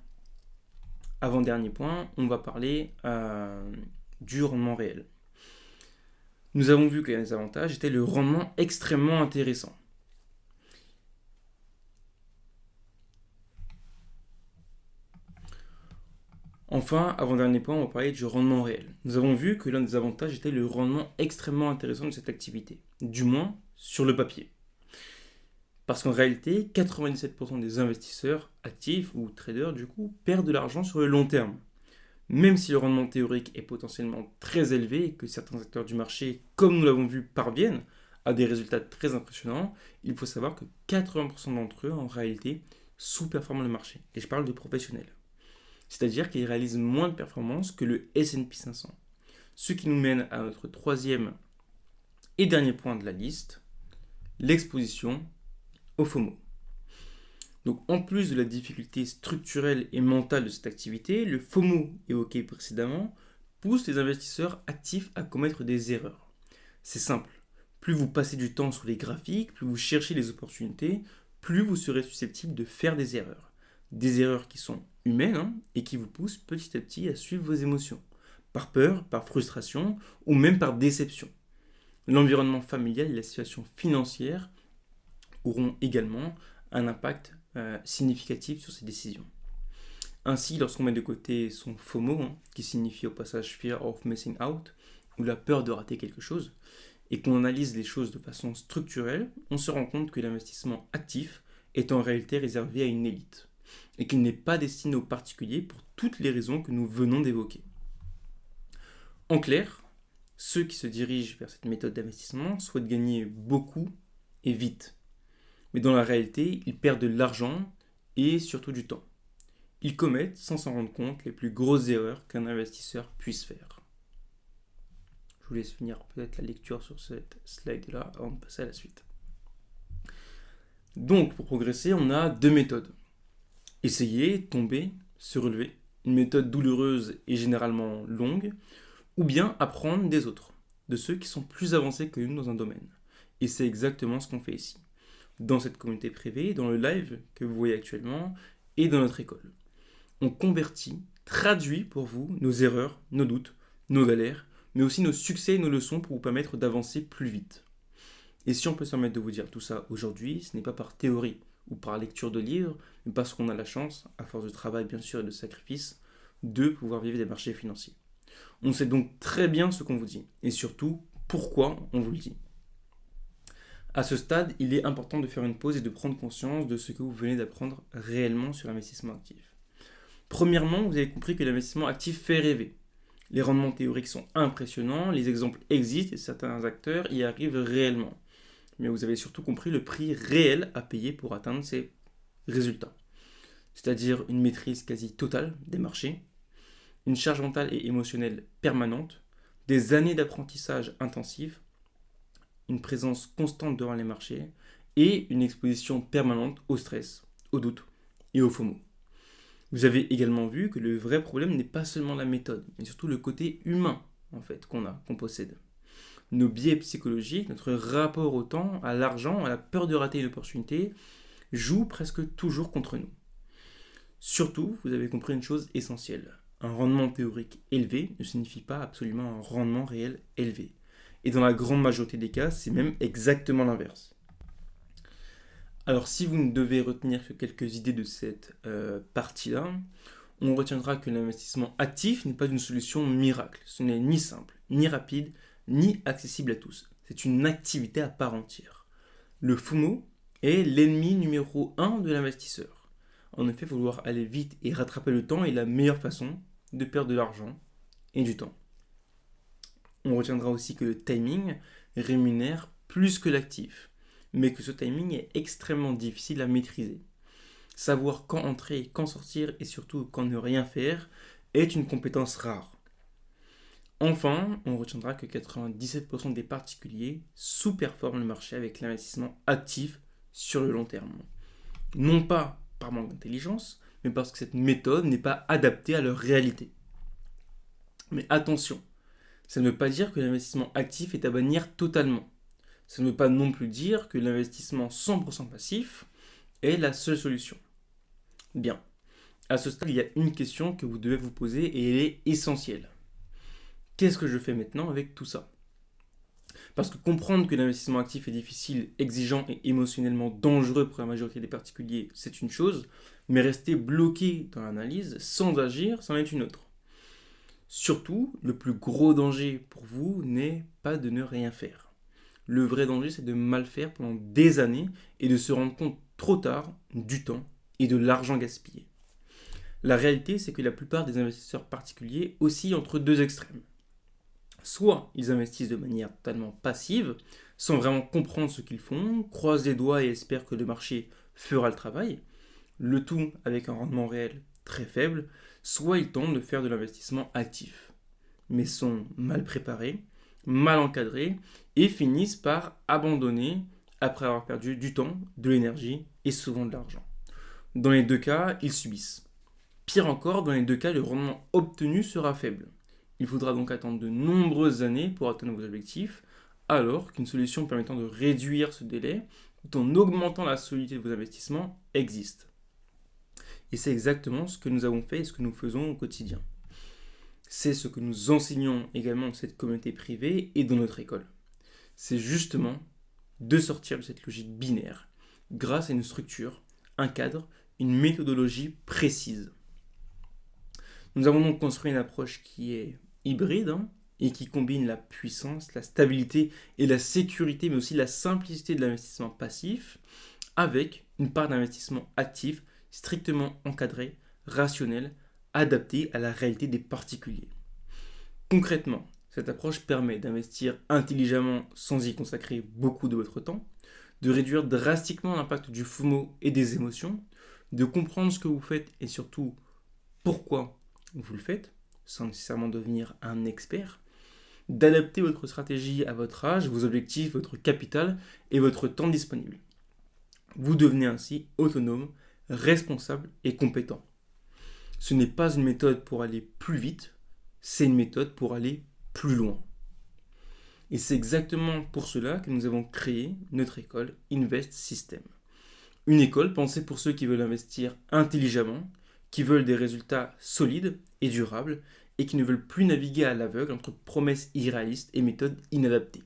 A: avant-dernier point, on va parler du rendement réel. Nous avons vu que les avantages étaient le rendement extrêmement intéressant. Enfin, avant-dernier point, on va parler du rendement réel. Nous avons vu que l'un des avantages était le rendement extrêmement intéressant de cette activité, du moins sur le papier. Parce qu'en réalité, 97% des investisseurs actifs ou traders du coup perdent de l'argent sur le long terme. Même si le rendement théorique est potentiellement très élevé et que certains acteurs du marché, comme nous l'avons vu, parviennent à des résultats très impressionnants, il faut savoir que 80% d'entre eux, en réalité, sous-performent le marché. Et je parle de professionnels. C'est-à-dire qu'ils réalisent moins de performances que le S&P 500. Ce qui nous mène à notre troisième et dernier point de la liste, l'exposition au FOMO. Donc en plus de la difficulté structurelle et mentale de cette activité, le FOMO évoqué précédemment pousse les investisseurs actifs à commettre des erreurs. C'est simple, plus vous passez du temps sur les graphiques, plus vous cherchez les opportunités, plus vous serez susceptible de faire des erreurs. Des erreurs qui sont humaines et qui vous poussent petit à petit à suivre vos émotions, par peur, par frustration ou même par déception. L'environnement familial et la situation financière auront également un impact significatif sur ces décisions. Ainsi, lorsqu'on met de côté son FOMO, qui signifie au passage Fear of Missing Out, ou la peur de rater quelque chose, et qu'on analyse les choses de façon structurelle, on se rend compte que l'investissement actif est en réalité réservé à une élite, et qu'il n'est pas destiné aux particuliers pour toutes les raisons que nous venons d'évoquer. En clair, ceux qui se dirigent vers cette méthode d'investissement souhaitent gagner beaucoup et vite. Mais dans la réalité, ils perdent de l'argent et surtout du temps. Ils commettent, sans s'en rendre compte, les plus grosses erreurs qu'un investisseur puisse faire. Je vous laisse finir peut-être la lecture sur cette slide-là avant de passer à la suite. Donc, pour progresser, on a deux méthodes. Essayer, tomber, se relever, une méthode douloureuse et généralement longue, ou bien apprendre des autres, de ceux qui sont plus avancés que nous dans un domaine. Et c'est exactement ce qu'on fait ici, dans cette communauté privée, dans le live que vous voyez actuellement, et dans notre école. On convertit, traduit pour vous nos erreurs, nos doutes, nos galères, mais aussi nos succès et nos leçons pour vous permettre d'avancer plus vite. Et si on peut se permettre de vous dire tout ça aujourd'hui, ce n'est pas par théorie ou par lecture de livres, mais parce qu'on a la chance, à force de travail bien sûr et de sacrifice, de pouvoir vivre des marchés financiers. On sait donc très bien ce qu'on vous dit, et surtout pourquoi on vous le dit. À ce stade, il est important de faire une pause et de prendre conscience de ce que vous venez d'apprendre réellement sur l'investissement actif. Premièrement, vous avez compris que l'investissement actif fait rêver. Les rendements théoriques sont impressionnants, les exemples existent et certains acteurs y arrivent réellement. Mais vous avez surtout compris le prix réel à payer pour atteindre ces résultats. C'est-à-dire une maîtrise quasi totale des marchés, une charge mentale et émotionnelle permanente, des années d'apprentissage intensif, une présence constante devant les marchés et une exposition permanente au stress, au doute et au FOMO. Vous avez également vu que le vrai problème n'est pas seulement la méthode, mais surtout le côté humain en fait qu'on possède. Nos biais psychologiques, notre rapport au temps, à l'argent, à la peur de rater une opportunité, jouent presque toujours contre nous. Surtout, vous avez compris une chose essentielle. Un rendement théorique élevé ne signifie pas absolument un rendement réel élevé. Et dans la grande majorité des cas, c'est même exactement l'inverse. Alors si vous ne devez retenir que quelques idées de cette partie-là, on retiendra que l'investissement actif n'est pas une solution miracle. Ce n'est ni simple, ni rapide, ni accessible à tous. C'est une activité à part entière. Le FOMO est l'ennemi numéro 1 de l'investisseur. En effet, vouloir aller vite et rattraper le temps est la meilleure façon de perdre de l'argent et du temps. On retiendra aussi que le timing rémunère plus que l'actif, mais que ce timing est extrêmement difficile à maîtriser. Savoir quand entrer, quand sortir et surtout quand ne rien faire est une compétence rare. Enfin, on retiendra que 97% des particuliers sous-performent le marché avec l'investissement actif sur le long terme. Non pas par manque d'intelligence, mais parce que cette méthode n'est pas adaptée à leur réalité. Mais attention, ça ne veut pas dire que l'investissement actif est à bannir totalement. Ça ne veut pas non plus dire que l'investissement 100% passif est la seule solution. Bien, à ce stade, il y a une question que vous devez vous poser et elle est essentielle. Qu'est-ce que je fais maintenant avec tout ça ? Parce que comprendre que l'investissement actif est difficile, exigeant et émotionnellement dangereux pour la majorité des particuliers, c'est une chose, mais rester bloqué dans l'analyse sans agir, c'en est une autre. Surtout, le plus gros danger pour vous n'est pas de ne rien faire. Le vrai danger, c'est de mal faire pendant des années et de se rendre compte trop tard du temps et de l'argent gaspillé. La réalité, c'est que la plupart des investisseurs particuliers oscillent entre deux extrêmes. Soit ils investissent de manière totalement passive, sans vraiment comprendre ce qu'ils font, croisent les doigts et espèrent que le marché fera le travail, le tout avec un rendement réel très faible, soit ils tentent de faire de l'investissement actif, mais sont mal préparés, mal encadrés et finissent par abandonner après avoir perdu du temps, de l'énergie et souvent de l'argent. Dans les deux cas, ils subissent. Pire encore, dans les deux cas, le rendement obtenu sera faible. Il faudra donc attendre de nombreuses années pour atteindre vos objectifs, alors qu'une solution permettant de réduire ce délai, tout en augmentant la solidité de vos investissements, existe. Et c'est exactement ce que nous avons fait et ce que nous faisons au quotidien. C'est ce que nous enseignons également dans cette communauté privée et dans notre école. C'est justement de sortir de cette logique binaire, grâce à une structure, un cadre, une méthodologie précise. Nous avons donc construit une approche qui est hybride et qui combine la puissance, la stabilité et la sécurité, mais aussi la simplicité de l'investissement passif avec une part d'investissement actif strictement encadrée, rationnelle, adaptée à la réalité des particuliers. Concrètement, cette approche permet d'investir intelligemment sans y consacrer beaucoup de votre temps, de réduire drastiquement l'impact du FOMO et des émotions, de comprendre ce que vous faites et surtout pourquoi vous le faites, sans nécessairement devenir un expert, d'adapter votre stratégie à votre âge, vos objectifs, votre capital et votre temps disponible. Vous devenez ainsi autonome, responsable et compétent. Ce n'est pas une méthode pour aller plus vite, c'est une méthode pour aller plus loin. Et c'est exactement pour cela que nous avons créé notre école Invest System. Une école pensée pour ceux qui veulent investir intelligemment, qui veulent des résultats solides et durables, et qui ne veulent plus naviguer à l'aveugle entre promesses irréalistes et méthodes inadaptées.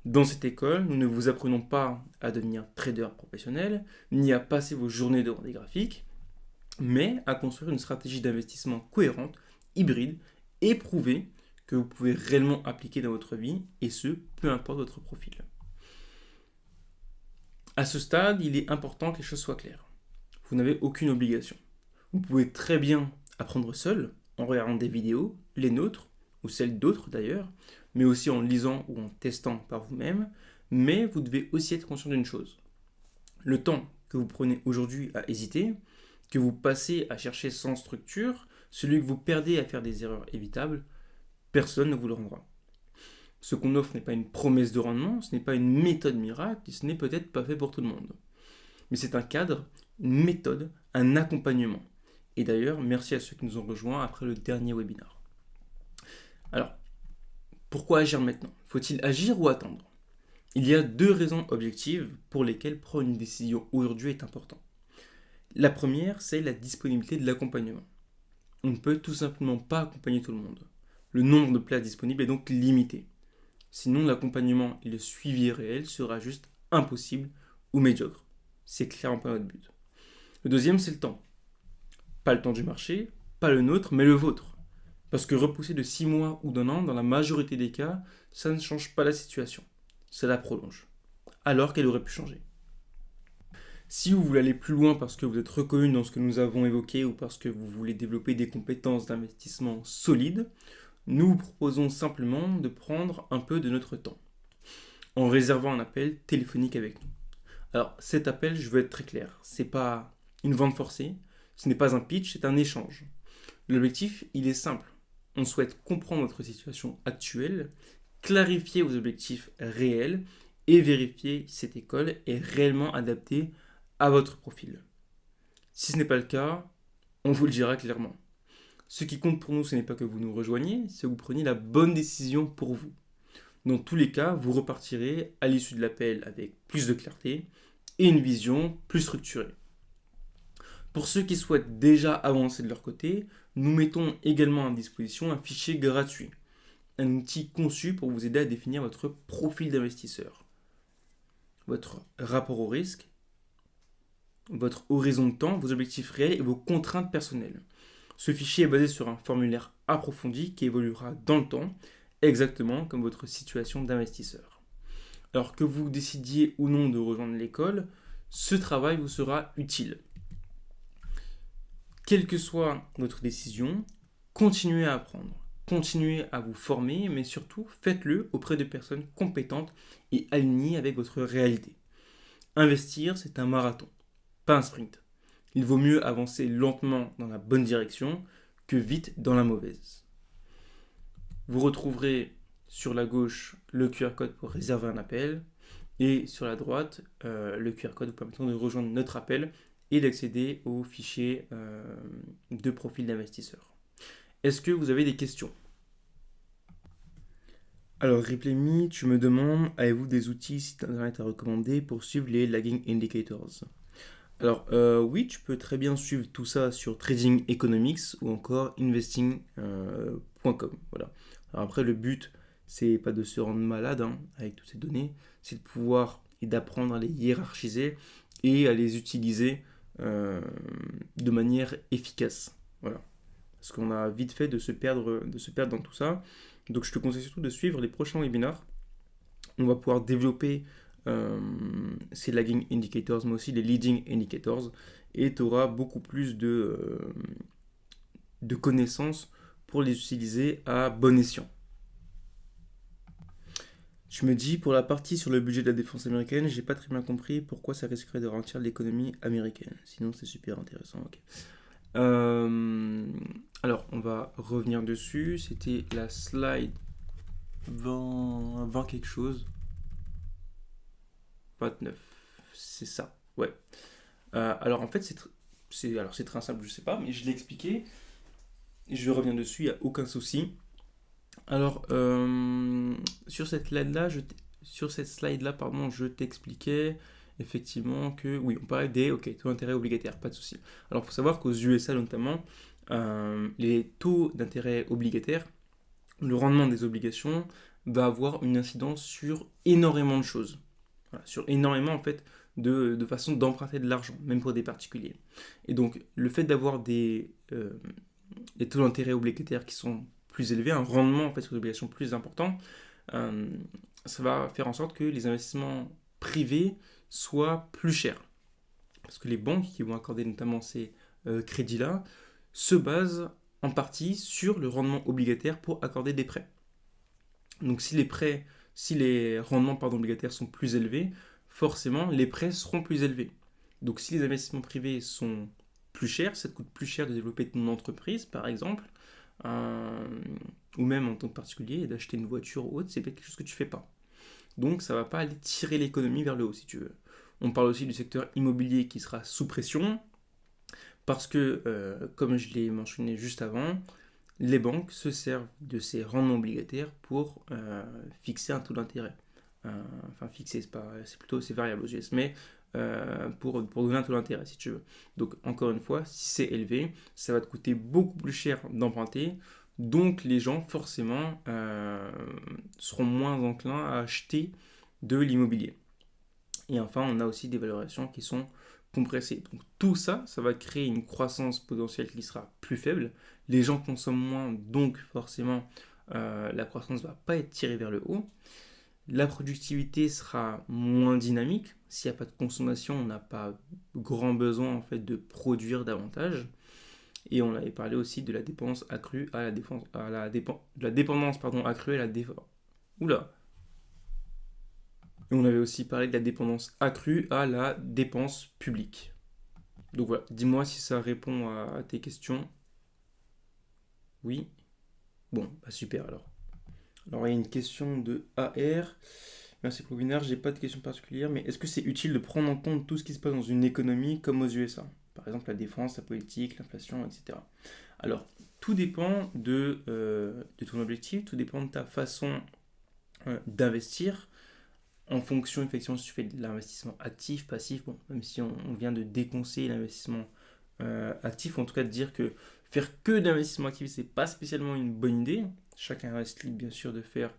A: Dans cette école, nous ne vous apprenons pas à devenir trader professionnel, ni à passer vos journées devant des graphiques, mais à construire une stratégie d'investissement cohérente, hybride, éprouvée, que vous pouvez réellement appliquer dans votre vie, et ce, peu importe votre profil. À ce stade, il est important que les choses soient claires. Vous n'avez aucune obligation. Vous pouvez très bien apprendre seul, en regardant des vidéos, les nôtres, ou celles d'autres d'ailleurs, mais aussi en lisant ou en testant par vous-même, mais vous devez aussi être conscient d'une chose. Le temps que vous prenez aujourd'hui à hésiter, que vous passez à chercher sans structure, celui que vous perdez à faire des erreurs évitables, personne ne vous le rendra. Ce qu'on offre n'est pas une promesse de rendement, ce n'est pas une méthode miracle, ce n'est peut-être pas fait pour tout le monde. Mais c'est un cadre, une méthode, un accompagnement. Et d'ailleurs, merci à ceux qui nous ont rejoints après le dernier webinaire. Alors, pourquoi agir maintenant? Faut-il agir ou attendre? Il y a deux raisons objectives pour lesquelles prendre une décision aujourd'hui est important. La première, c'est la disponibilité de l'accompagnement. On ne peut tout simplement pas accompagner tout le monde. Le nombre de places disponibles est donc limité. Sinon, l'accompagnement et le suivi réel sera juste impossible ou médiocre. C'est clairement pas notre but. Le deuxième, c'est le temps. Pas le temps du marché, pas le nôtre, mais le vôtre. Parce que repousser de 6 mois ou d'1 an, dans la majorité des cas, ça ne change pas la situation. Ça la prolonge. Alors qu'elle aurait pu changer. Si vous voulez aller plus loin parce que vous êtes reconnu dans ce que nous avons évoqué ou parce que vous voulez développer des compétences d'investissement solides, nous vous proposons simplement de prendre un peu de notre temps en réservant un appel téléphonique avec nous. Alors cet appel, je veux être très clair, c'est pas une vente forcée, ce n'est pas un pitch, c'est un échange. L'objectif, il est simple. On souhaite comprendre votre situation actuelle, clarifier vos objectifs réels et vérifier si cette école est réellement adaptée à votre profil. Si ce n'est pas le cas, on vous le dira clairement. Ce qui compte pour nous, ce n'est pas que vous nous rejoigniez, c'est que vous preniez la bonne décision pour vous. Dans tous les cas, vous repartirez à l'issue de l'appel avec plus de clarté et une vision plus structurée. Pour ceux qui souhaitent déjà avancer de leur côté, nous mettons également à disposition un fichier gratuit, un outil conçu pour vous aider à définir votre profil d'investisseur, votre rapport au risque, votre horizon de temps, vos objectifs réels et vos contraintes personnelles. Ce fichier est basé sur un formulaire approfondi qui évoluera dans le temps, exactement comme votre situation d'investisseur. Alors que vous décidiez ou non de rejoindre l'école, ce travail vous sera utile. Quelle que soit votre décision, continuez à apprendre, continuez à vous former, mais surtout faites-le auprès de personnes compétentes et alignées avec votre réalité. Investir, c'est un marathon, pas un sprint. Il vaut mieux avancer lentement dans la bonne direction que vite dans la mauvaise. Vous retrouverez sur la gauche le QR code pour réserver un appel et sur la droite le QR code vous permettant de rejoindre notre appel et d'accéder au fichier de profil d'investisseur. Est-ce que vous avez des questions? Alors, RipleyMe, tu me demandes, avez-vous des outils site internet à recommander pour suivre les lagging indicators? Alors, oui, tu peux très bien suivre tout ça sur Trading Economics ou encore investing.com. Voilà. Alors après, le but, c'est pas de se rendre malade avec toutes ces données, c'est de pouvoir et d'apprendre à les hiérarchiser et à les utiliser de manière efficace. Voilà. parce qu'on a vite fait de se perdre dans tout ça. Donc je te conseille surtout de suivre les prochains webinars. On va pouvoir développer ces lagging indicators, mais aussi les leading indicators, et tu auras beaucoup plus de connaissances pour les utiliser à bon escient. Je me dis, pour la partie sur le budget de la défense américaine, j'ai pas très bien compris pourquoi ça risquerait de ralentir l'économie américaine. Sinon, c'est super intéressant. Ok. Alors, on va revenir dessus. C'était la slide 20 quelque chose. 29. C'est ça. Ouais. Alors, en fait, c'est très simple, je sais pas, mais je l'ai expliqué. Je reviens dessus, il n'y a aucun souci. Alors, sur cette slide-là, pardon, je t'expliquais effectivement que, oui, on parlait des taux d'intérêt obligataires, pas de souci. Alors, il faut savoir qu'aux USA notamment, les taux d'intérêt obligataires, le rendement des obligations va avoir une incidence sur énormément de choses. Voilà, sur énormément, en fait, de façons d'emprunter de l'argent, même pour des particuliers. Et donc, le fait d'avoir des taux d'intérêt obligataires qui sont plus élevés, un rendement en fait sur les obligations plus important, euh, ça va faire en sorte que les investissements privés soient plus chers. Parce que les banques qui vont accorder notamment ces crédits-là se basent en partie sur le rendement obligataire pour accorder des prêts. Donc si les rendements obligataires sont plus élevés, forcément les prêts seront plus élevés. Donc si les investissements privés sont plus chers, ça te coûte plus cher de développer ton entreprise par exemple, euh, ou même en tant que particulier, d'acheter une voiture ou autre, c'est peut-être quelque chose que tu fais pas. Donc ça va pas aller tirer l'économie vers le haut si tu veux. On parle aussi du secteur immobilier qui sera sous pression, parce que, comme je l'ai mentionné juste avant, les banques se servent de ces rendements obligataires pour fixer un taux d'intérêt. Enfin, fixer, c'est variable aux US, mais pour donner un taux d'intérêt, si tu veux. Donc, encore une fois, si c'est élevé, ça va te coûter beaucoup plus cher d'emprunter. Donc, les gens, forcément, seront moins enclins à acheter de l'immobilier. Et enfin, on a aussi des valorisations qui sont compressées. Donc tout ça, ça va créer une croissance potentielle qui sera plus faible. Les gens consomment moins, donc forcément, la croissance ne va pas être tirée vers le haut. La productivité sera moins dynamique. S'il n'y a pas de consommation, on n'a pas grand besoin en fait de produire davantage. Et on avait parlé aussi de la dépendance accrue à la défense, de la dépendance accrue à la défense. Oula, et on avait aussi parlé de la dépendance accrue à la dépense publique. Donc voilà, dis-moi si ça répond à tes questions. Oui. Bon, bah super alors. Alors il y a une question de AR. Merci pour le webinaire, j'ai pas de question particulière, mais est-ce que c'est utile de prendre en compte tout ce qui se passe dans une économie comme aux USA? Par exemple la défense, la politique, l'inflation, etc. Alors, tout dépend de ton objectif, tout dépend de ta façon d'investir en fonction, effectivement, si tu fais de l'investissement actif, passif, bon, même si on vient de déconseiller l'investissement actif, en tout cas de dire que faire que de l'investissement actif, c'est pas spécialement une bonne idée. Chacun reste libre, bien sûr, de faire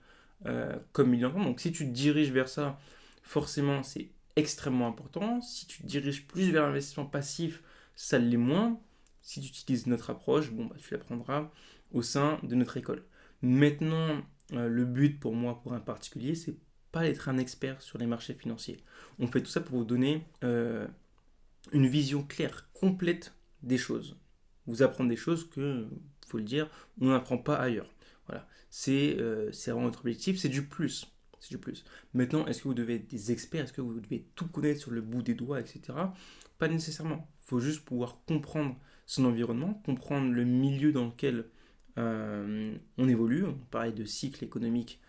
A: comme il l'entend. Donc, si tu te diriges vers ça, forcément, c'est extrêmement important. Si tu te diriges plus vers l'investissement passif, ça l'est moins. Si tu utilises notre approche, bon, bah, tu l'apprendras au sein de notre école. Maintenant, le but pour moi, pour un particulier, c'est pas être un expert sur les marchés financiers. On fait tout ça pour vous donner une vision claire, complète des choses. Vous apprendre des choses que, faut le dire, on n'apprend pas ailleurs. Voilà, c'est vraiment notre objectif, c'est du plus. C'est du plus. Maintenant, est-ce que vous devez être des experts? Est-ce que vous devez tout connaître sur le bout des doigts, etc. Pas nécessairement. Il faut juste pouvoir comprendre son environnement, comprendre le milieu dans lequel on évolue. On parlait de cycle économique.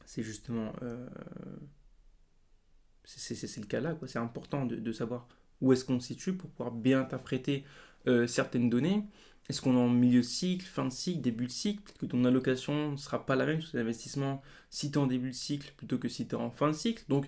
A: C'est justement c'est le cas là, quoi. C'est important de savoir où est-ce qu'on se situe pour pouvoir bien interpréter certaines données. Est-ce qu'on est en milieu de cycle, fin de cycle, début de cycle? Peut-être que ton allocation ne sera pas la même sur tes investissements si tu es en début de cycle plutôt que si tu es en fin de cycle. Donc